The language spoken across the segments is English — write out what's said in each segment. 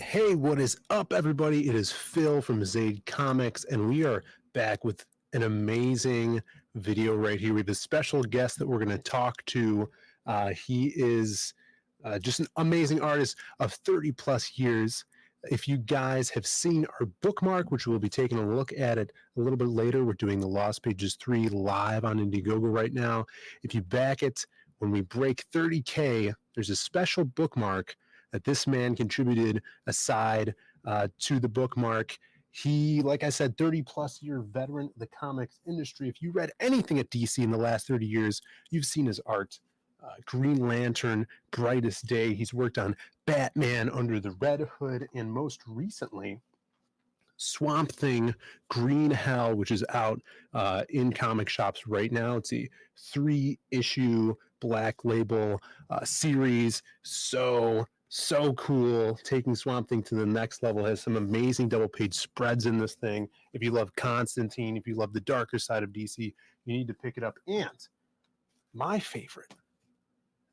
Hey, what is up, everybody? It is Phil from Zaid Comics, and we are back with an amazing video right here. We have a special guest that we're going to talk to. He is just an amazing artist of 30 plus years. If you guys have seen our bookmark, which we'll be taking a look at it a little bit later, we're doing the Lost Pages 3 live on Indiegogo right now. If you back it, when we break 30K, there's a special bookmark that this man contributed aside to the bookmark. He, like I said, 30 plus year veteran of the comics industry. If you read anything at DC in the last 30 years, you've seen his art. Green Lantern, Brightest Day. He's worked on Batman Under the Red Hood, and most recently, Swamp Thing, Green Hell, which is out in comic shops right now. It's a 3-issue Black Label series. So cool. Taking Swamp Thing to the next level. Has some amazing double page spreads in this thing. If you love Constantine, if you love the darker side of DC, you need to pick it up. And my favorite,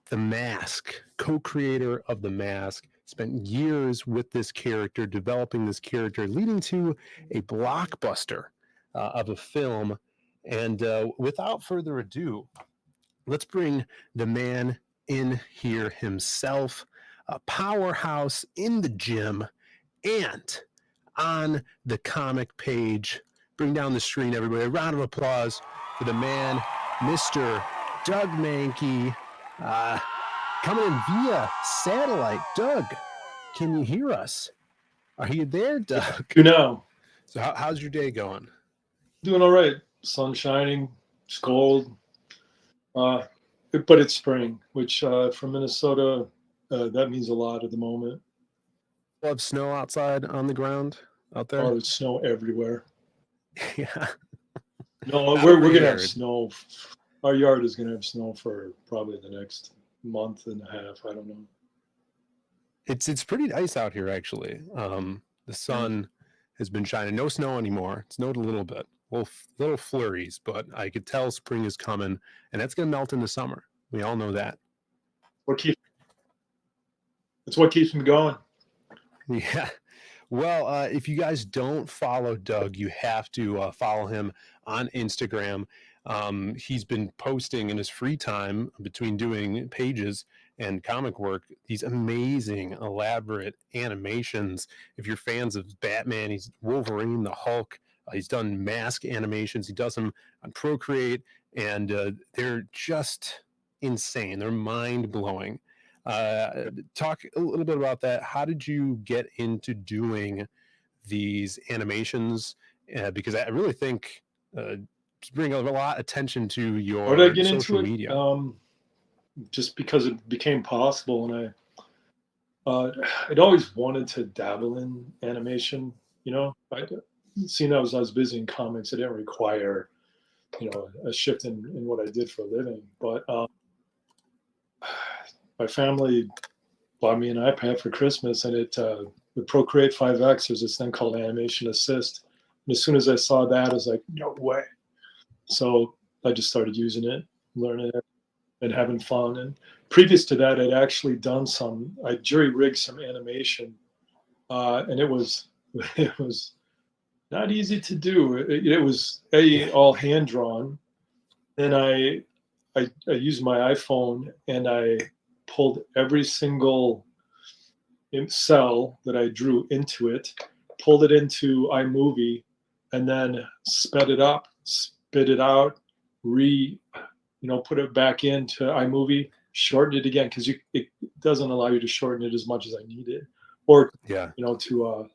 The Mask, co-creator of The Mask, spent years with this character, developing this character, leading to a blockbuster of a film. And without further ado, let's bring the man in here himself, a powerhouse in the gym and on the comic page. Bring down the screen, everybody. A round of applause for the man, Mr. Doug Mahnke. Coming in via satellite. Doug, can you hear us? Are you there, Doug? You know, So how's your day going? doing all right. Sun shining. It's cold, but it's spring, which for Minnesota, that means a lot at the moment. Love snow outside on the ground out there? Oh, there's snow everywhere. Yeah. No, Out we're of the gonna have yard. snow. Our yard is gonna have snow for probably the next month and a half. I don't know. It's pretty nice out here, actually. The sun has been shining. No snow anymore. It snowed a little bit, little flurries, but I could tell spring is coming, and that's going to melt in the summer. We all know that. It's what keeps me going. Yeah. Well, if you guys don't follow Doug, you have to follow him on Instagram. He's been posting in his free time between doing pages and comic work these amazing, elaborate animations. If you're fans of Batman, he's Wolverine, the Hulk. He's done mask animations. He does them on Procreate, and they're just insane. They're mind blowing. Talk a little bit about that. How did you get into doing these animations? Because I really think bring a lot of attention to How did I your get into social it? media. Just because it became possible, and I'd always wanted to dabble in animation. Seeing I was busy in comics, it didn't require, a shift in what I did for a living. But my family bought me an iPad for Christmas, and it with Procreate 5X, there's this thing called Animation Assist. And as soon as I saw that, I was like, no way. So I just started using it, learning it, and having fun. And previous to that, I'd actually done I jury rigged some animation, and it was not easy to do. It was all hand drawn, and I used my iPhone and I pulled every single cell that I drew into it, pulled it into iMovie, and then sped it up, spit it out, put it back into iMovie, shorten it again because it doesn't allow you to shorten it as much as I needed, or to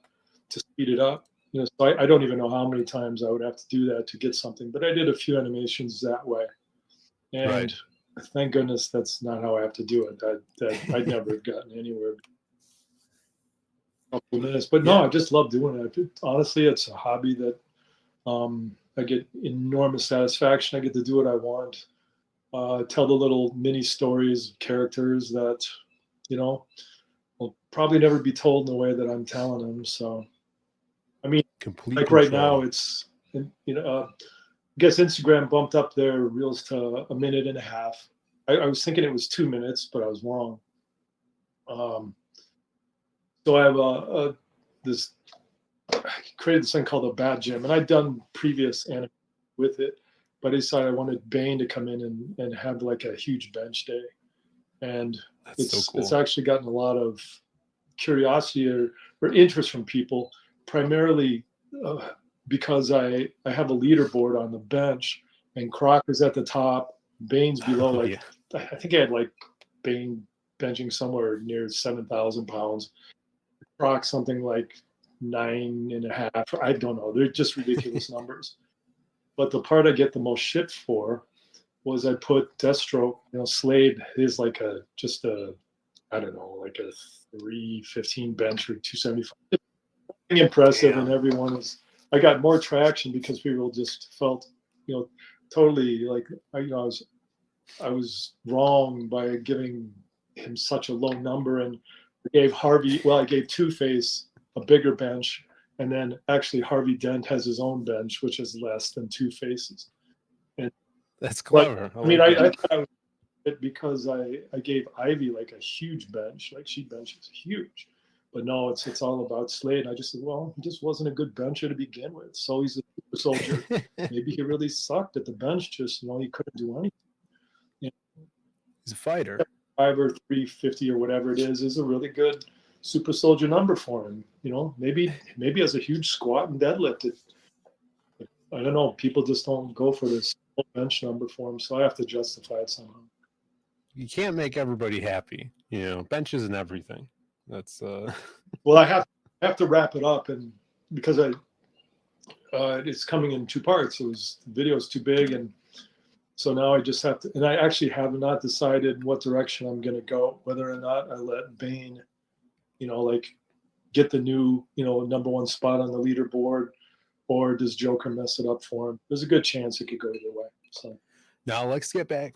speed it up. So I don't even know how many times I would have to do that to get something, but I did a few animations that way, and Right. thank goodness that's not how I have to do it. That I'd never have gotten anywhere. Couple minutes, but no, I just love doing it. Honestly, it's a hobby that I get enormous satisfaction. I get to do what I want. Tell the little mini stories, characters that will probably never be told in the way that I'm telling them. So, I mean, Complete like control. right now, it's I guess Instagram bumped up their reels to a minute and a half. I was thinking it was 2 minutes, but I was wrong. So I have this, I created this thing called a Bat Gym, and I'd done previous anime with it, but I decided I wanted Bane to come in and have like a huge bench day. And That's so cool. it's actually gotten a lot of curiosity or interest from people, primarily because I have a leaderboard on the bench, and Croc is at the top, Bane's below. Like Yeah. I think I had like Bane benching somewhere near 7,000 pounds, Croc something like 9.5. I don't know. They're just ridiculous numbers. But the part I get the most shit for was I put Deathstroke, Slade is like I don't know, like a 315 bench or 275. Impressive. Damn. And I got more traction because people just felt, totally like, I was wrong by giving him such a low number, and I gave Two-Face a bigger bench, and then actually Harvey Dent has his own bench, which is less than Two-Face's. And That's but clever. I thought I was it because I gave Ivy like a huge bench, like she benches huge. But no, it's all about Slade. And I just said, well, he just wasn't a good bencher to begin with. So he's a super soldier. Maybe he really sucked at the bench, just he couldn't do anything. He's a fighter. 5 or 350 or whatever it is a really good super soldier number for him. Maybe as a huge squat and deadlift. I don't know. People just don't go for this bench number for him, so I have to justify it somehow. You can't make everybody happy. Benches and everything. That's Well, I have to wrap it up, and because it's coming in 2 parts. The video is too big, and so now I just have to. And I actually have not decided what direction I'm going to go. Whether or not I let Bane, get the new, number 1 spot on the leaderboard, or does Joker mess it up for him? There's a good chance it could go either way. So now let's get back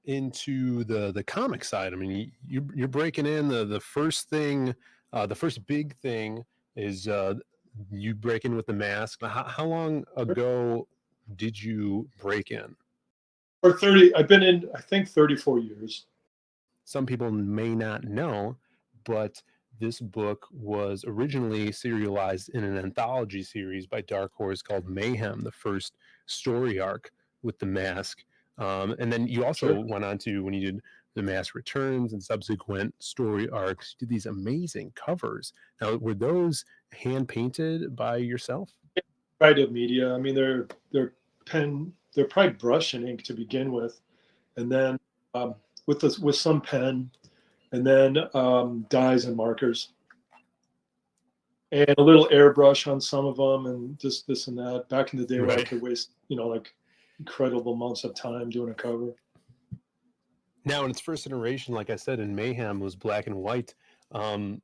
into the comic side. I mean, you're breaking in the first thing, the first big thing is you break in with the mask. How long ago did you break in? For 30, I've been in, I think, 34 years. Some people may not know, but this book was originally serialized in an anthology series by Dark Horse called Mayhem, the first story arc with the mask. And then you also went on to, when you did The Mask Returns and subsequent story arcs, you did these amazing covers. Now, were those hand painted by yourself? Creative media. I mean, they're probably brush and ink to begin with, and then with some pen, and then dyes and markers, and a little airbrush on some of them, and just this and that. Back in the day, where I could waste, like incredible amounts of time doing a cover. Now, in its first iteration, like I said, in Mayhem was black and white, and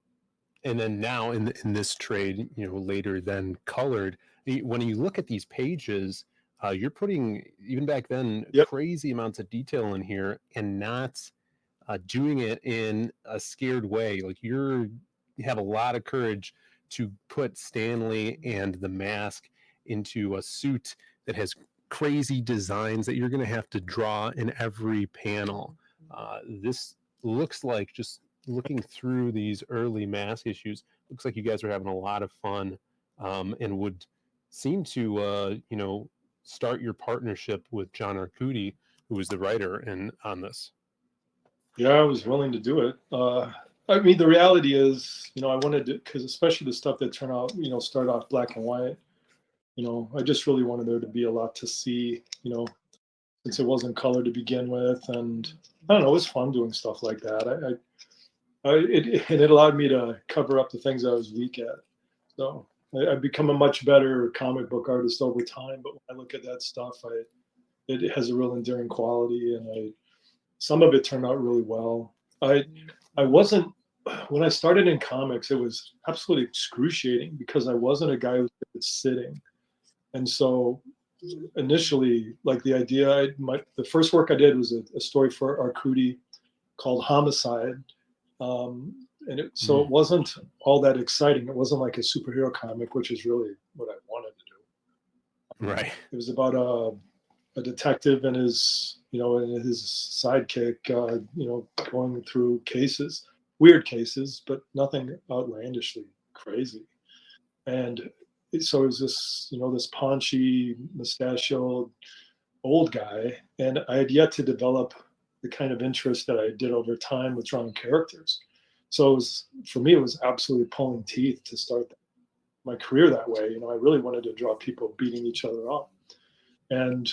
then now in this trade, later than colored. When you look at these pages, you're putting, even back then, crazy amounts of detail in here, and not doing it in a scared way. Like you have a lot of courage to put Stanley and the mask into a suit that has crazy designs that you're going to have to draw in every panel. This looks like, just looking through these early mask issues, looks like you guys are having a lot of fun, and would seem to start your partnership with John Arcudi, who was the writer on this. Yeah, I was willing to do it. I mean, the reality is, I wanted to, because especially the stuff that turned out, start off black and white, I just really wanted there to be a lot to see, since it wasn't color to begin with. And I don't know, it was fun doing stuff like that. It allowed me to cover up the things I was weak at. So I've become a much better comic book artist over time. But when I look at that stuff, it has a real enduring quality, and some of it turned out really well. I wasn't, when I started in comics, it was absolutely excruciating because I wasn't a guy who was sitting. And so initially, like the idea, the first work I did was a story for Arcudi called Homicide. So it wasn't all that exciting. It wasn't like a superhero comic, which is really what I wanted to do. Right. It was about a detective and his sidekick, going through cases. weird cases, but nothing outlandishly crazy. And so it was this, this paunchy, mustachioed old guy, and I had yet to develop the kind of interest that I did over time with drawing characters. So for me, it was absolutely pulling teeth to start my career that way. I really wanted to draw people beating each other up, and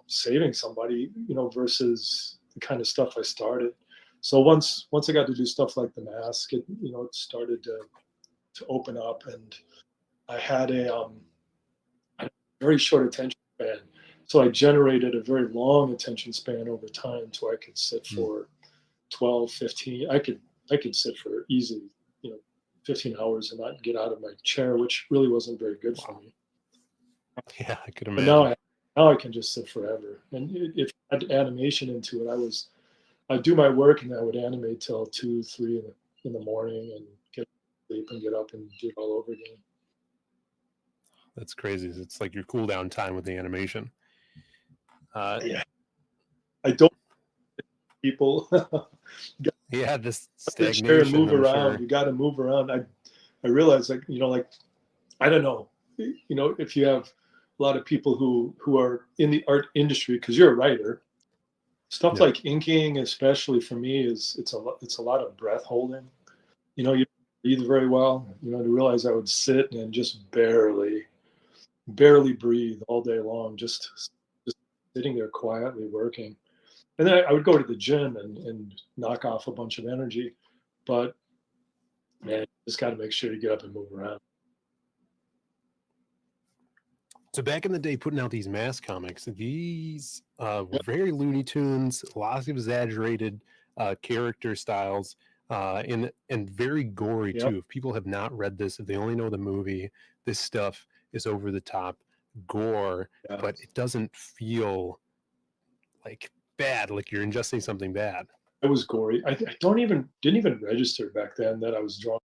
saving somebody, versus the kind of stuff I started. So once I got to do stuff like The Mask, it started to open up, and I had a very short attention span. So I generated a very long attention span over time, so I could sit for 12, 15. I could sit for easily, 15 hours and not get out of my chair, which really wasn't very good for me. Yeah, I could But imagine. now I can just sit forever. And if I had animation into it, I'd do my work and I would animate till 2, 3 in the morning and get sleep and get up and do it all over again. That's crazy. It's like your cool down time with the animation. Yeah, I don't people. Yeah, this Sit chair and stagnation. move I'm around. sure. You got to move around. I realized, like I don't know, if you have a lot of people who are in the art industry, because you're a writer, stuff Yeah. like inking, especially for me, it's a lot of breath holding. You breathe very well. To realize I would sit and just barely breathe all day long, just sitting there quietly working. And then I would go to the gym and knock off a bunch of energy, but man, you just got to make sure you get up and move around. So back in the day, putting out these Mask comics, these were very Looney Tunes, lots of exaggerated character styles, and very gory Yep. too. If people have not read this, if they only know the movie, this stuff is over the top gore, Yeah. but it doesn't feel like bad, like you're ingesting something bad. It was gory. I didn't even register back then that I was drawing.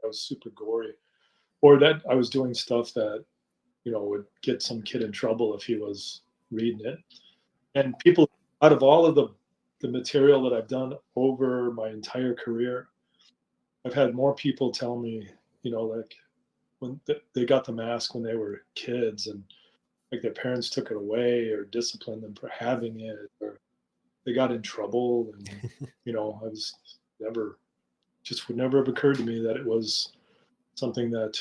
I was super gory, or that I was doing stuff that would get some kid in trouble if he was reading it. And people, out of all of the material that I've done over my entire career, I've had more people tell me, like when they got The Mask when they were kids, and like their parents took it away or disciplined them for having it, or they got in trouble, and I was never, just would never have occurred to me that it was something that,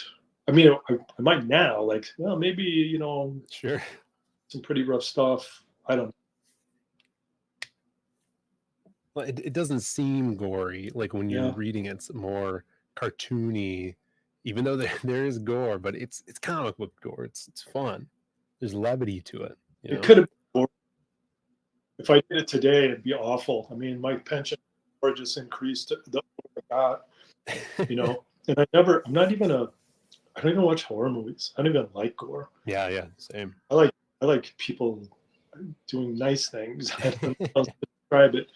I mean, I might now, like, well, maybe, Sure. some pretty rough stuff. I don't. Well, it doesn't seem gory. Like when you're Yeah. reading it, it's more cartoony, even though there is gore, but it's comic book gore. It's fun. There's levity to it. It could have been, if I did it today, it'd be awful. I mean, my pension just increased the got, and I don't even watch horror movies. I don't even like gore. Yeah, same. I like people doing nice things. I don't know how to describe it.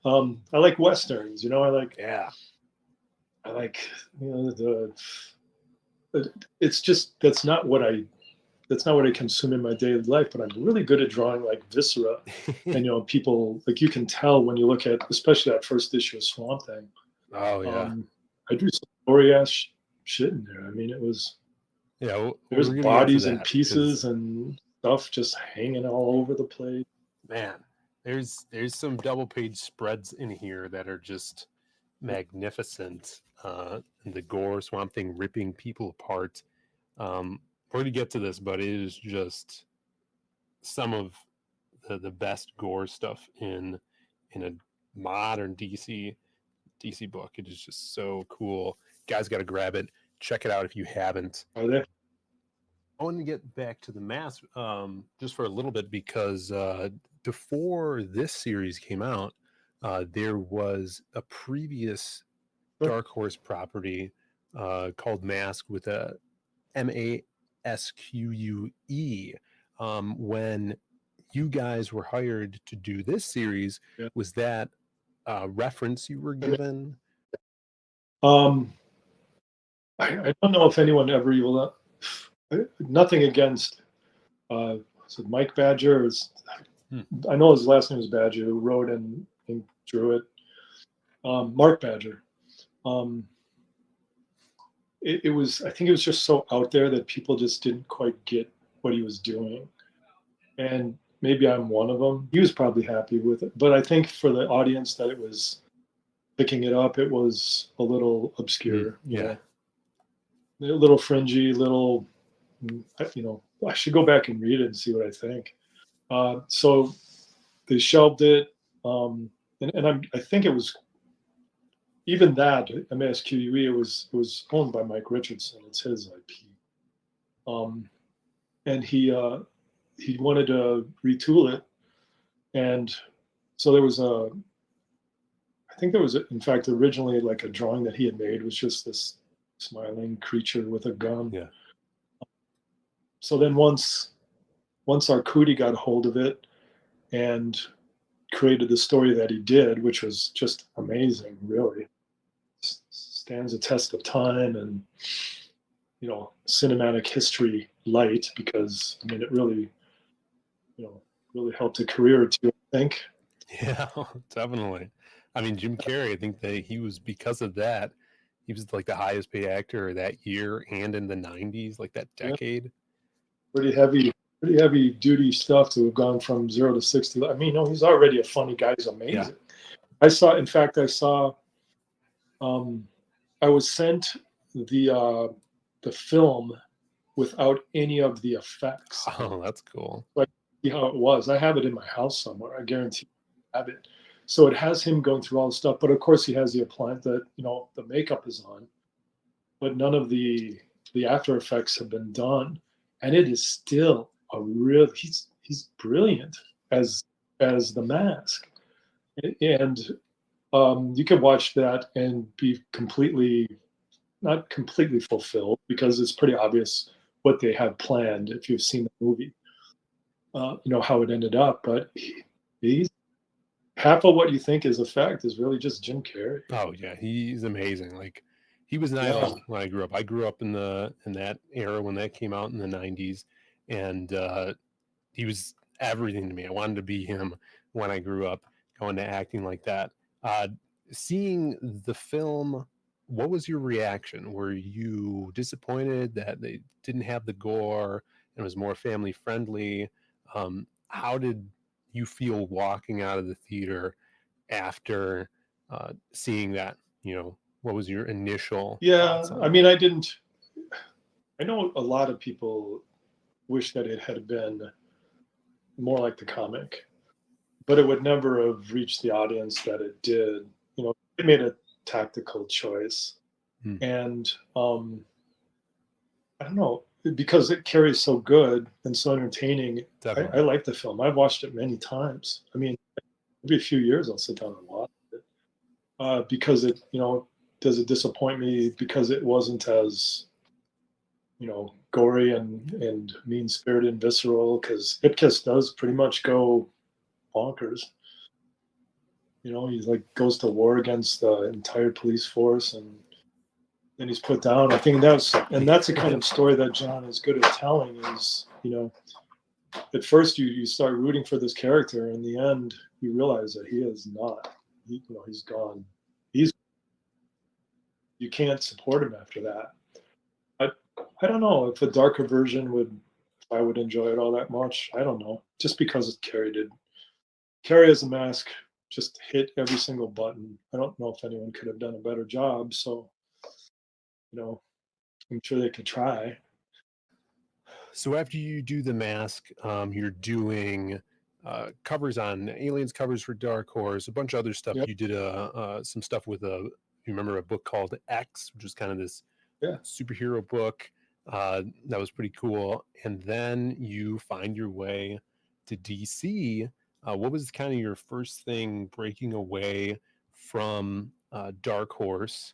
I like westerns. I like it's just that's not what I consume in my daily life. But I'm really good at drawing like viscera, and people, like, you can tell when you look at, especially that first issue of Swamp Thing. Oh yeah. I drew some gory ass shit in there. I mean, it was there's bodies and pieces and stuff just hanging all over the place. Man, there's some double page spreads in here that are just magnificent. The gore, Swamp Thing ripping people apart. We're going to get to this, but it is just some of the best gore stuff in a modern DC book. It is just so cool. Guys, got to grab it. Check it out if you haven't. Are they? I want to get back to The Mask just for a little bit, because before this series came out, there was a previous Dark Horse property called Mask with a MASQUE. When you guys were hired to do this series, was that reference you were given? I don't know if anyone ever will. Nothing against. So Mike Badger I know his last name is Badger, who wrote and drew it. Mark Badger. It was, I think it was just so out there that people just didn't quite get what he was doing. And maybe I'm one of them. He was probably happy with it. But I think for the audience that it was picking it up, it was a little obscure, Yeah. a little fringy, little, I should go back and read it and see what I think. So they shelved it. And I think it was even that MSQUE, it was owned by Mike Richardson. It's his IP. And he wanted to retool it. And so there was I think there was, in fact, originally like a drawing that he had made was just this smiling creature with a gun. Yeah. So then once Arcudi got a hold of it and created the story that he did, which was just amazing, really. Stands a test of time and, cinematic history light, because I mean, it really, really helped a career or two, I think. Yeah, definitely. I mean, Jim Carrey, I think that he was, because of that, he was like the highest paid actor that year and in the 90s, like that decade. Pretty heavy duty stuff to have gone from 0 to 60. I mean, he's already a funny guy. He's amazing. Yeah. In fact, I was sent the film without any of the effects. Oh, that's cool. Like, see how it was. I have it in my house somewhere. I guarantee I have it. So it has him going through all the stuff, but of course he has the appliance that, the makeup is on, but none of the after effects have been done. And it is still a real, he's brilliant as the Mask. And you can watch that and be not completely fulfilled, because it's pretty obvious what they had planned if you've seen the movie, how it ended up. But he's half of what you think is effect is really just Jim Carrey. Oh yeah, he's amazing. Like, he was an idol when I grew up. I grew up in that era when that came out in the 90s, and he was everything to me. I wanted to be him when I grew up, going to acting like that. Seeing the film, what was your reaction? Were you disappointed that they didn't have the gore and was more family friendly? How did you feel walking out of the theater after seeing that? What was your initial thoughts on I mean, I know a lot of people wish that it had been more like the comic, but it would never have reached the audience that it did. They made a tactical choice. And I don't know, because it carries so good and so entertaining. I like the film. I've watched it many times. I mean, every few years I'll sit down and watch it, because it, does it disappoint me because it wasn't as, gory and mean-spirited and visceral, because Ipkiss does pretty much go bonkers. He like goes to war against the entire police force, and then he's put down. I think that's the kind of story that John is good at telling. Is, at first you start rooting for this character, and in the end you realize that he is not. He's gone. You can't support him after that. I don't know if a darker version I would enjoy it all that much. I don't know. Just because Carrey did. Carrey as a Mask just hit every single button. I don't know if anyone could have done a better job. So, I'm sure they could try. So after you do the Mask, you're doing covers on Aliens, covers for Dark Horse, a bunch of other stuff. Yep. You did some stuff with you remember a book called X, which was kind of this superhero book. That was pretty cool. And then you find your way to DC. What was kind of your first thing breaking away from Dark Horse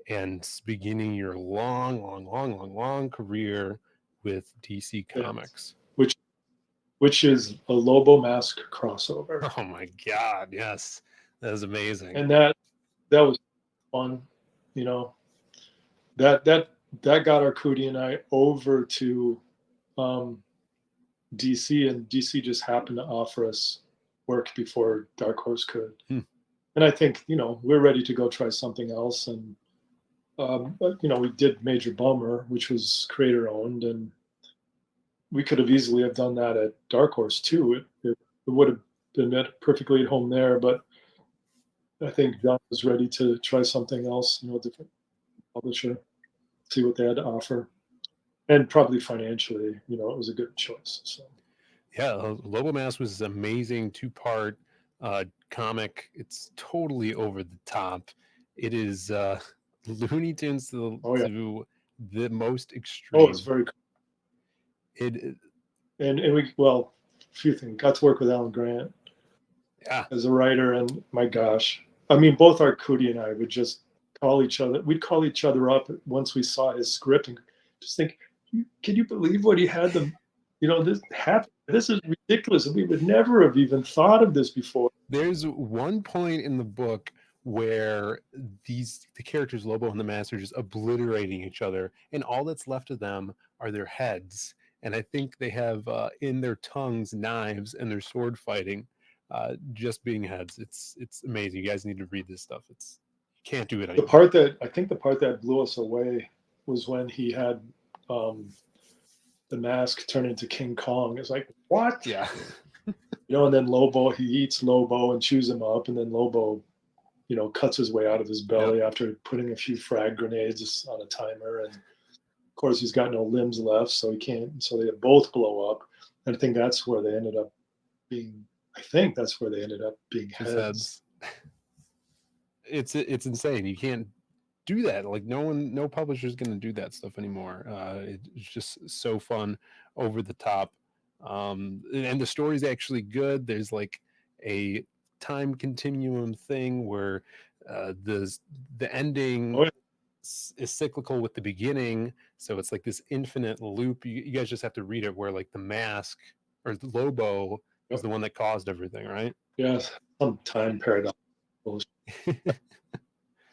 and beginning your long career with DC Comics? Which is a Lobo Mask crossover. Oh my God, yes. That is amazing. And that was fun, that got Arcudi and I over to DC, and DC just happened to offer us work before Dark Horse could. And And I think, we're ready to go try something else. And, but, we did Major Bummer, which was creator owned, and we could have easily have done that at Dark Horse too. It would have been perfectly at home there, but I think John was ready to try something else, a different publisher, see what they had to offer. And probably financially, it was a good choice. So Yeah, Lobo Mask was an amazing 2-part comic. It's totally over the top. It is Looney Tunes to the most extreme. It's very cool. It and we a few things. Got to work with Alan Grant as a writer, and my gosh, I mean, both Arcudi and I would just call each other. We'd call each other up once we saw his script and just think, can you believe what he had them? This happened. This is ridiculous. We would never have even thought of this before. There's one point in the book where the characters Lobo and the Mask are just obliterating each other, and all that's left of them are their heads. And I think they have in their tongues knives, and they're sword fighting, just being heads. It's amazing. You guys need to read this stuff. You can't do it anymore. The part that blew us away was when he had the Mask turn into King Kong. It's like, what? Yeah. And then Lobo, he eats Lobo and chews him up, and then Lobo, cuts his way out of his belly after putting a few frag grenades on a timer. And of course, he's got no limbs left, so he can't. So they both blow up. And I think that's where they ended up being. Heads. It's insane. You can't do that. Like no publisher's going to do that stuff anymore. It's just so fun, over the top. And the story's actually good. There's like a time continuum thing where the ending is cyclical with the beginning, so it's like this infinite loop. You guys just have to read it, where like the Mask or the Lobo is the one that caused everything, right? Yes, some time paradox.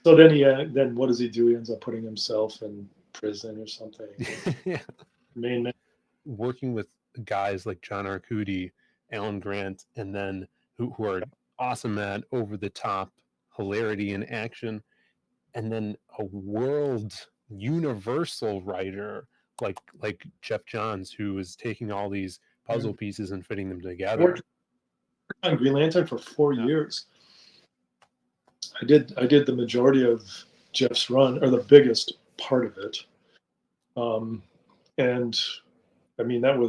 So then what does he do? He ends up putting himself in prison or something. Yeah. Working with guys like John Arcudi, Alan Grant, and then who are awesome at over the top hilarity and action, and then a world universal writer like Jeff Johns, who is taking all these puzzle pieces and fitting them together. I worked on Green Lantern for 4 years. I did the majority of Jeff's run, or the biggest part of it. And I mean, that in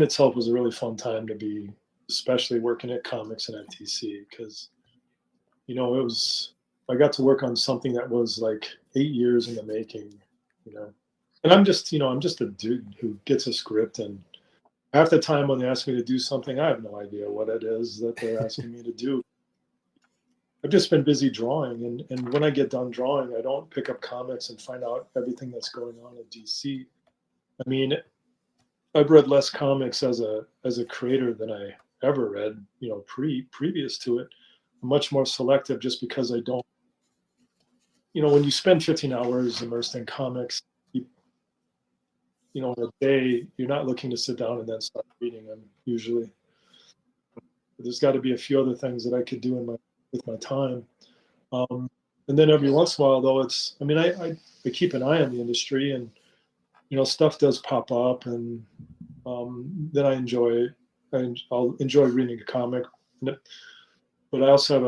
itself was a really fun time to be, especially working at Comics and FTC, because, I got to work on something that was like 8 years in the making, and I'm just a dude who gets a script, and half the time when they ask me to do something, I have no idea what it is that they're asking me to do. I've just been busy drawing, and when I get done drawing, I don't pick up comics and find out everything that's going on at DC. I mean, I've read less comics as a creator than I ever read, previous to it. I'm much more selective, just because I don't, when you spend 15 hours immersed in comics, in a day, you're not looking to sit down and then start reading them usually. But there's got to be a few other things that I could do with my time. And then every once in a while, though, I keep an eye on the industry, and stuff does pop up, and then I'll enjoy reading a comic. But I also have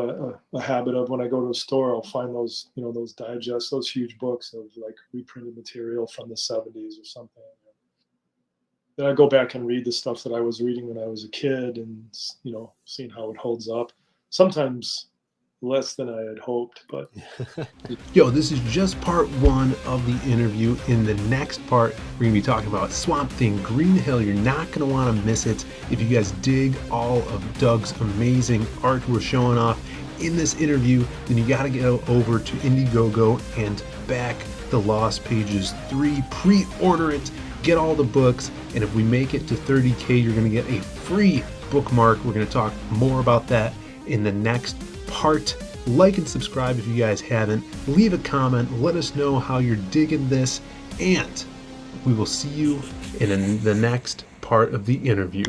a habit of, when I go to a store, I'll find those those digests, those huge books of like reprinted material from the 70s or something. Then I go back and read the stuff that I was reading when I was a kid, and seeing how it holds up. Sometimes less than I had hoped, but Yo, this is just part 1 of the interview. In the next part, we're gonna be talking about Swamp Thing, Green Hill. You're not gonna want to miss it. If you guys dig all of Doug's amazing art we're showing off in this interview, then you gotta go over to Indiegogo and back The Lost Pages 3. Pre-order it, get all the books, and if we make it to 30K, you're gonna get a free bookmark. We're gonna talk more about that in the next part. Like and subscribe if you guys haven't. Leave a comment. Let us know how you're digging this, and we will see you in the next part of the interview.